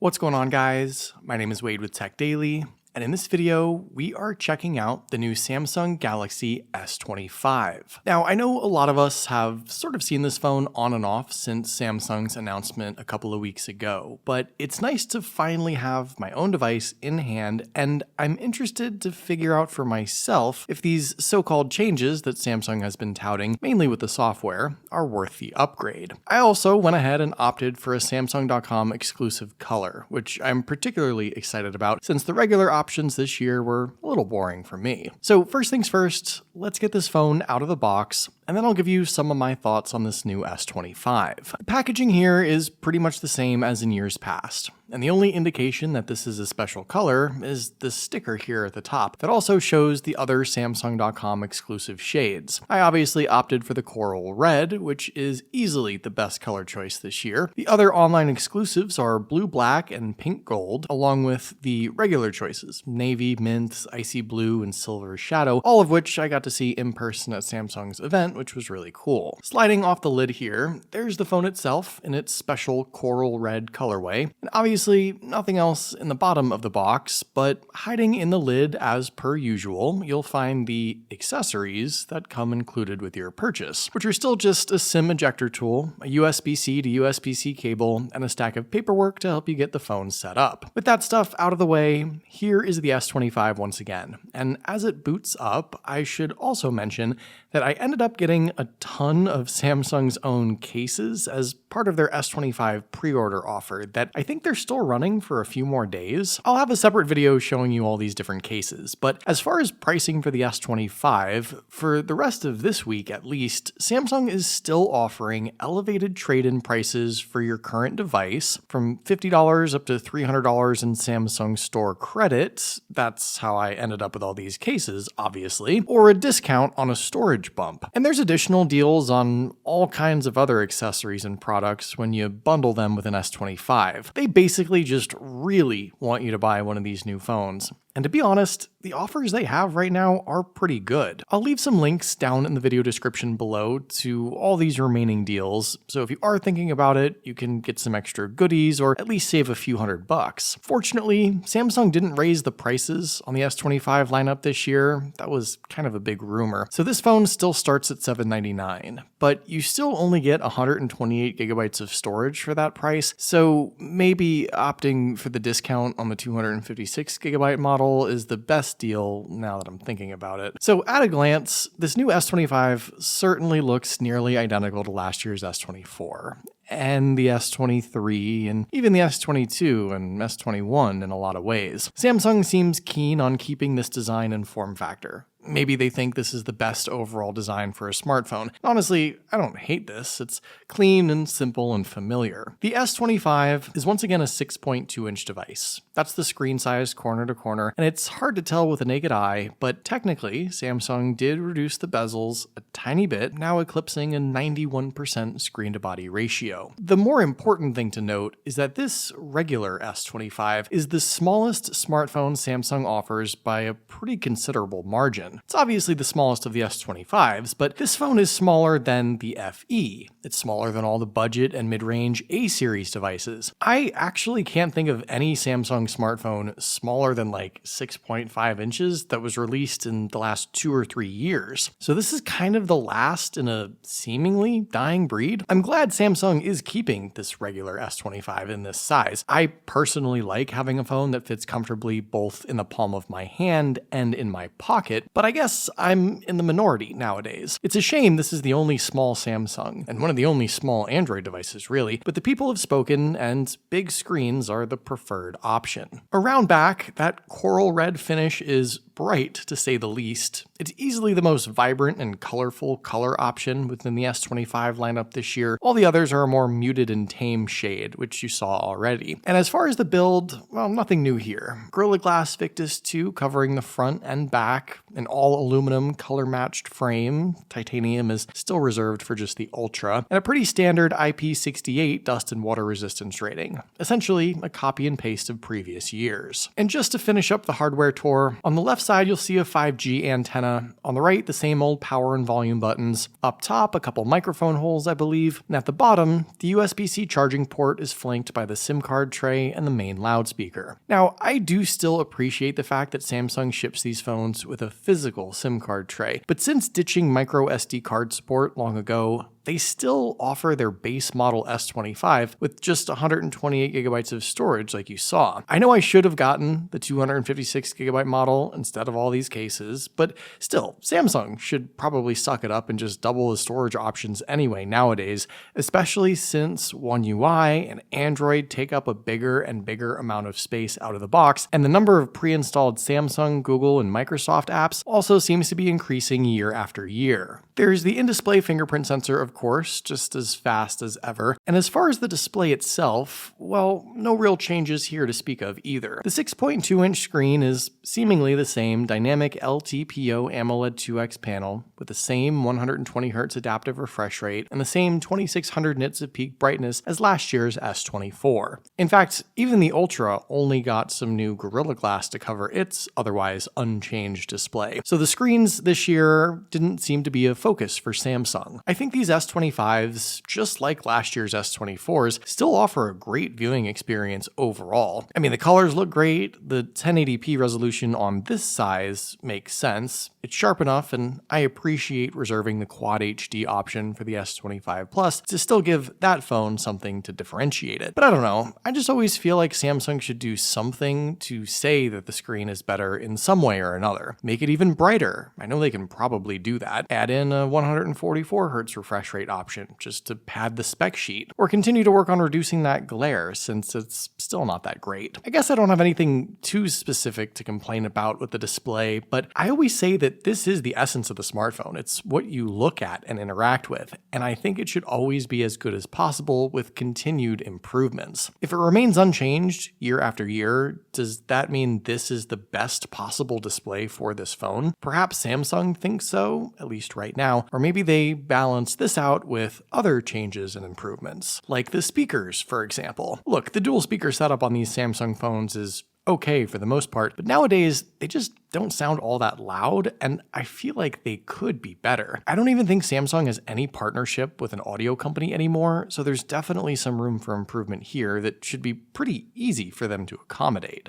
What's going on, guys? My name is Wade with TechDaily, and in this video, we are checking out the new Samsung Galaxy S25. Now, I know a lot of us have sort of seen this phone on and off since Samsung's announcement a couple of weeks ago, but it's nice to finally have my own device in hand, and I'm interested to figure out for myself if these so-called changes that Samsung has been touting, mainly with the software, are worth the upgrade. I also went ahead and opted for a Samsung.com exclusive color, which I'm particularly excited about since the regular options this year were a little boring for me. So first things first, let's get this phone out of the box, and then I'll give you some of my thoughts on this new S25. The packaging here is pretty much the same as in years past, and the only indication that this is a special color is the sticker here at the top that also shows the other Samsung.com exclusive shades. I obviously opted for the Coral Red, which is easily the best color choice this year. The other online exclusives are blue black and pink gold, along with the regular choices, navy, mint, icy blue, and silver shadow, all of which I got to see in person at Samsung's event, which was really cool. Sliding off the lid here, there's the phone itself in its special coral red colorway, and obviously nothing else in the bottom of the box, but hiding in the lid as per usual, you'll find the accessories that come included with your purchase, which are still just a SIM ejector tool, a USB-C to USB-C cable, and a stack of paperwork to help you get the phone set up. With that stuff out of the way, here is the S25 once again, and as it boots up, I should also mention that I ended up getting a ton of Samsung's own cases as part of their S25 pre-order offer that I think they're still running for a few more days. I'll have a separate video showing you all these different cases, but as far as pricing for the S25, for the rest of this week at least, Samsung is still offering elevated trade-in prices for your current device from $50 up to $300 in Samsung store credit. That's how I ended up with all these cases, obviously, or a discount on a storage bump. And there's additional deals on all kinds of other accessories and products when you bundle them with an S25. They basically just really want you to buy one of these new phones. And to be honest, the offers they have right now are pretty good. I'll leave some links down in the video description below to all these remaining deals, so if you are thinking about it, you can get some extra goodies or at least save a few $100. Fortunately, Samsung didn't raise the prices on the S25 lineup this year. That was kind of a big rumor. So this phone still starts at $799, but you still only get 128 gigabytes of storage for that price, so maybe opting for the discount on the 256 gigabyte model is the best deal now that I'm thinking about it. So at a glance, this new S25 certainly looks nearly identical to last year's S24. And the S23, and even the S22 and S21 in a lot of ways. Samsung seems keen on keeping this design and form factor. Maybe they think this is the best overall design for a smartphone. Honestly, I don't hate this. It's clean and simple and familiar. The S25 is once again a 6.2-inch device. That's the screen size corner to corner, and it's hard to tell with a naked eye, but technically, Samsung did reduce the bezels a tiny bit, now eclipsing a 91% screen-to-body ratio. The more important thing to note is that this regular S25 is the smallest smartphone Samsung offers by a pretty considerable margin. It's obviously the smallest of the S25s, but this phone is smaller than the FE. It's smaller than all the budget and mid-range A-series devices. I actually can't think of any Samsung smartphone smaller than like 6.5 inches that was released in the last 2 or 3 years. So this is kind of the last in a seemingly dying breed. I'm glad Samsung is keeping this regular S25 in this size. I personally like having a phone that fits comfortably both in the palm of my hand and in my pocket, but I guess I'm in the minority nowadays. It's a shame this is the only small Samsung, and one of the only small Android devices really, but the people have spoken and big screens are the preferred option. Around back, that coral red finish is bright to say the least. It's easily the most vibrant and colorful color option within the S25 lineup this year. All the others are a more muted and tame shade, which you saw already. And as far as the build, well, nothing new here. Gorilla Glass Victus 2 covering the front and back, an all aluminum color matched frame. Titanium is still reserved for just the Ultra, and a pretty standard IP68 dust and water resistance rating. Essentially a copy and paste of previous years. And just to finish up the hardware tour, on the left side you'll see a 5G antenna On the right, the same old power and volume buttons. Up top, a couple microphone holes, I believe. And at the bottom, the USB-C charging port is flanked by the SIM card tray and the main loudspeaker. Now, I do still appreciate the fact that Samsung ships these phones with a physical SIM card tray, but since ditching micro SD card support long ago, they still offer their base model S25 with just 128 gigabytes of storage like you saw. I know I should have gotten the 256 gigabyte model instead of all these cases, but still, Samsung should probably suck it up and just double the storage options anyway nowadays, especially since OneUI and Android take up a bigger and bigger amount of space out of the box, and the number of pre-installed Samsung, Google, and Microsoft apps also seems to be increasing year after year. There's the in-display fingerprint sensor, of course, just as fast as ever. And as far as the display itself, well, no real changes here to speak of either. The 6.2-inch screen is seemingly the same dynamic LTPO AMOLED 2X panel with the same 120Hz adaptive refresh rate and the same 2600 nits of peak brightness as last year's S24. In fact, even the Ultra only got some new Gorilla Glass to cover its otherwise unchanged display. So the screens this year didn't seem to be a focus for Samsung. I think these S25s, just like last year's S24s, still offer a great viewing experience overall. I mean, the colors look great, the 1080p resolution on this size makes sense, it's sharp enough, and I appreciate reserving the Quad HD option for the S25 Plus to still give that phone something to differentiate it. But I don't know, I just always feel like Samsung should do something to say that the screen is better in some way or another. Make it even brighter. I know they can probably do that. Add in a 144Hz refresh rate option just to pad the spec sheet, or continue to work on reducing that glare since it's still not that great. I guess I don't have anything too specific to complain about with the display, but I always say that this is the essence of the smartphone. It's what you look at and interact with, and I think it should always be as good as possible with continued improvements. If it remains unchanged year after year, does that mean this is the best possible display for this phone? Perhaps Samsung thinks so, at least right now, or maybe they balance this out with other changes and improvements, like the speakers, for example. Look, the dual speaker setup on these Samsung phones is okay for the most part, but nowadays they just don't sound all that loud, and I feel like they could be better. I don't even think Samsung has any partnership with an audio company anymore, so there's definitely some room for improvement here that should be pretty easy for them to accommodate.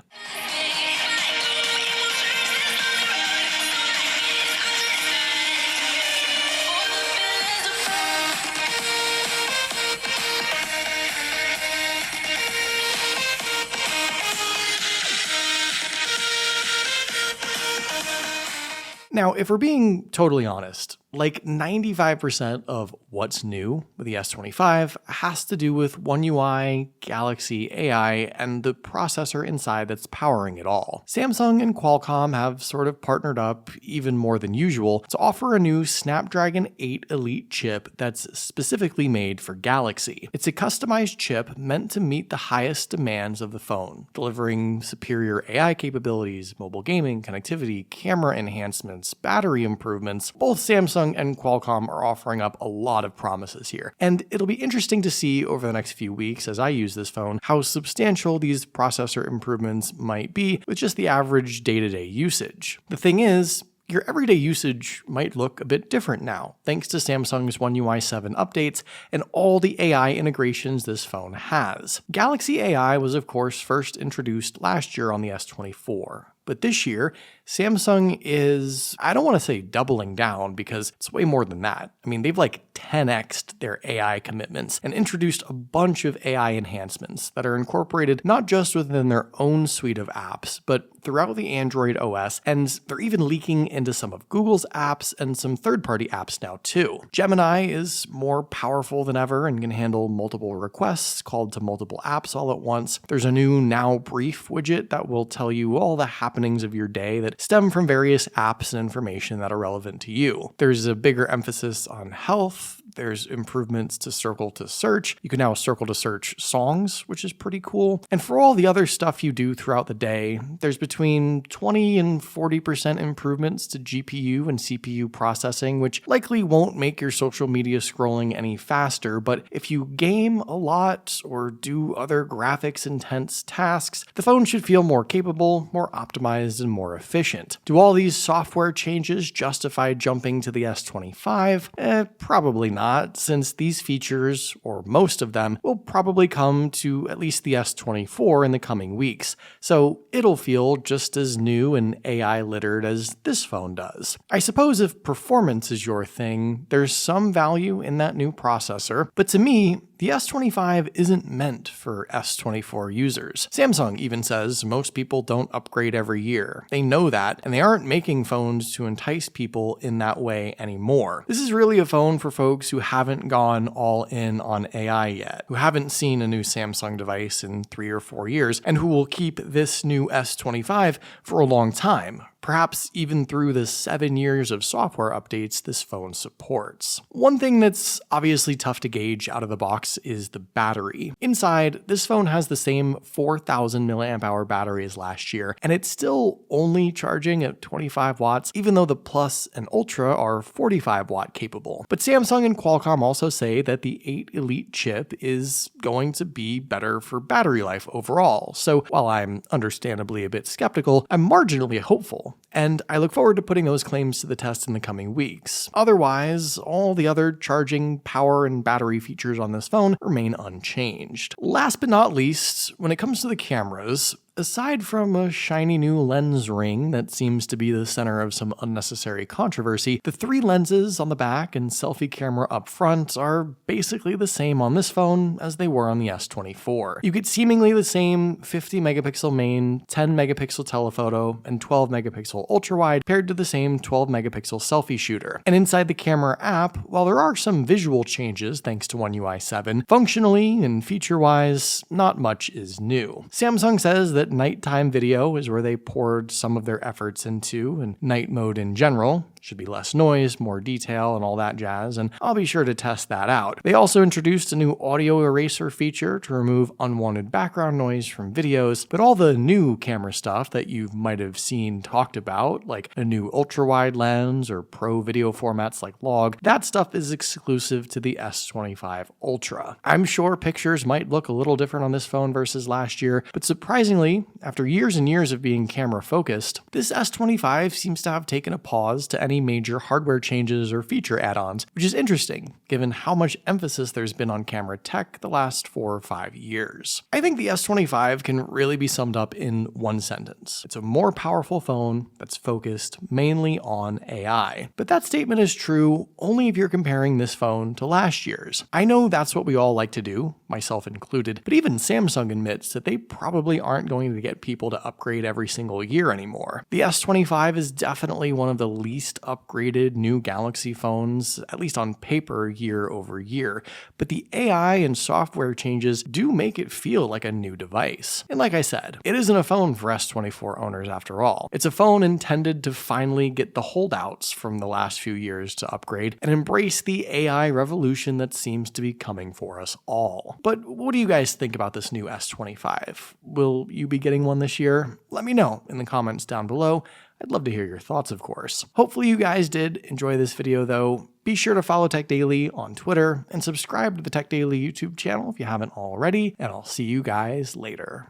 Now, if we're being totally honest, like 95% of what's new with the S25 has to do with OneUI, Galaxy AI, and the processor inside that's powering it all. Samsung and Qualcomm have sort of partnered up even more than usual to offer a new Snapdragon 8 Elite chip that's specifically made for Galaxy. It's a customized chip meant to meet the highest demands of the phone, delivering superior AI capabilities, mobile gaming, connectivity, camera enhancements, battery improvements. Both Samsung and Qualcomm are offering up a lot of promises here, and it'll be interesting to see over the next few weeks as I use this phone how substantial these processor improvements might be with just the average day-to-day usage. The thing is, your everyday usage might look a bit different now, thanks to Samsung's OneUI 7 updates and all the AI integrations this phone has. Galaxy AI was of course first introduced last year on the S24. But this year, Samsung is, I don't want to say doubling down because it's way more than that. I mean, they've like 10x'd their AI commitments and introduced a bunch of AI enhancements that are incorporated not just within their own suite of apps, but throughout the Android OS, and they're even leaking into some of Google's apps and some third-party apps now too. Gemini is more powerful than ever and can handle multiple requests called to multiple apps all at once. There's a new Now Brief widget that will tell you all the happenings of your day that stem from various apps and information that are relevant to you. There's a bigger emphasis on health. There's improvements to circle to search. You can now circle to search songs, which is pretty cool. And for all the other stuff you do throughout the day, there's between 20 and 40% improvements to GPU and CPU processing, which likely won't make your social media scrolling any faster, but if you game a lot or do other graphics intense tasks, the phone should feel more capable, more optimized, and more efficient. Do all these software changes justify jumping to the S25? Probably not, since these features, or most of them, will probably come to at least the S24 in the coming weeks, so it'll feel just as new and AI-littered as this phone does. I suppose if performance is your thing, there's some value in that new processor, but to me, the S25 isn't meant for S24 users. Samsung even says most people don't upgrade every year. They know that, and they aren't making phones to entice people in that way anymore. This is really a phone for folks who haven't gone all in on AI yet, who haven't seen a new Samsung device in 3 or 4 years, and who will keep this new S25 for a long time, perhaps even through the 7 years of software updates this phone supports. One thing that's obviously tough to gauge out of the box is the battery. Inside, this phone has the same 4,000 mAh battery as last year, and it's still only charging at 25 watts, even though the Plus and Ultra are 45 watt capable. But Samsung and Qualcomm also say that the 8 Elite chip is going to be better for battery life overall, so while I'm understandably a bit skeptical, I'm marginally hopeful, and I look forward to putting those claims to the test in the coming weeks. Otherwise, all the other charging, power, and battery features on this phone remain unchanged. Last but not least, when it comes to the cameras, aside from a shiny new lens ring that seems to be the center of some unnecessary controversy, the 3 lenses on the back and selfie camera up front are basically the same on this phone as they were on the S24. You get seemingly the same 50 megapixel main, 10 megapixel telephoto, and 12 megapixel ultrawide paired to the same 12 megapixel selfie shooter. And inside the camera app, while there are some visual changes thanks to OneUI 7, functionally and feature-wise, not much is new. Samsung says that nighttime video is where they poured some of their efforts into, and night mode in general should be less noise, more detail, and all that jazz, and I'll be sure to test that out. They also introduced a new audio eraser feature to remove unwanted background noise from videos, but all the new camera stuff that you might have seen talked about, like a new ultra-wide lens or pro video formats like log, that stuff is exclusive to the S25 Ultra. I'm sure pictures might look a little different on this phone versus last year, but surprisingly, after years and years of being camera focused, this S25 seems to have taken a pause to any major hardware changes or feature add-ons, which is interesting given how much emphasis there's been on camera tech the last 4 or 5 years. I think the S25 can really be summed up in one sentence. It's a more powerful phone that's focused mainly on AI. But that statement is true only if you're comparing this phone to last year's. I know that's what we all like to do, myself included, but even Samsung admits that they probably aren't going to get people to upgrade every single year anymore. The S25 is definitely one of the least upgraded new Galaxy phones, at least on paper, year over year, but the AI and software changes do make it feel like a new device. And like I said, it isn't a phone for S24 owners after all. It's a phone intended to finally get the holdouts from the last few years to upgrade and embrace the AI revolution that seems to be coming for us all. But what do you guys think about this new S25? Will you be getting one this year? Let me know in the comments down below. I'd love to hear your thoughts, of course. Hopefully you guys did enjoy this video though. Be sure to follow TechDaily on Twitter and subscribe to the TechDaily YouTube channel if you haven't already, and I'll see you guys later.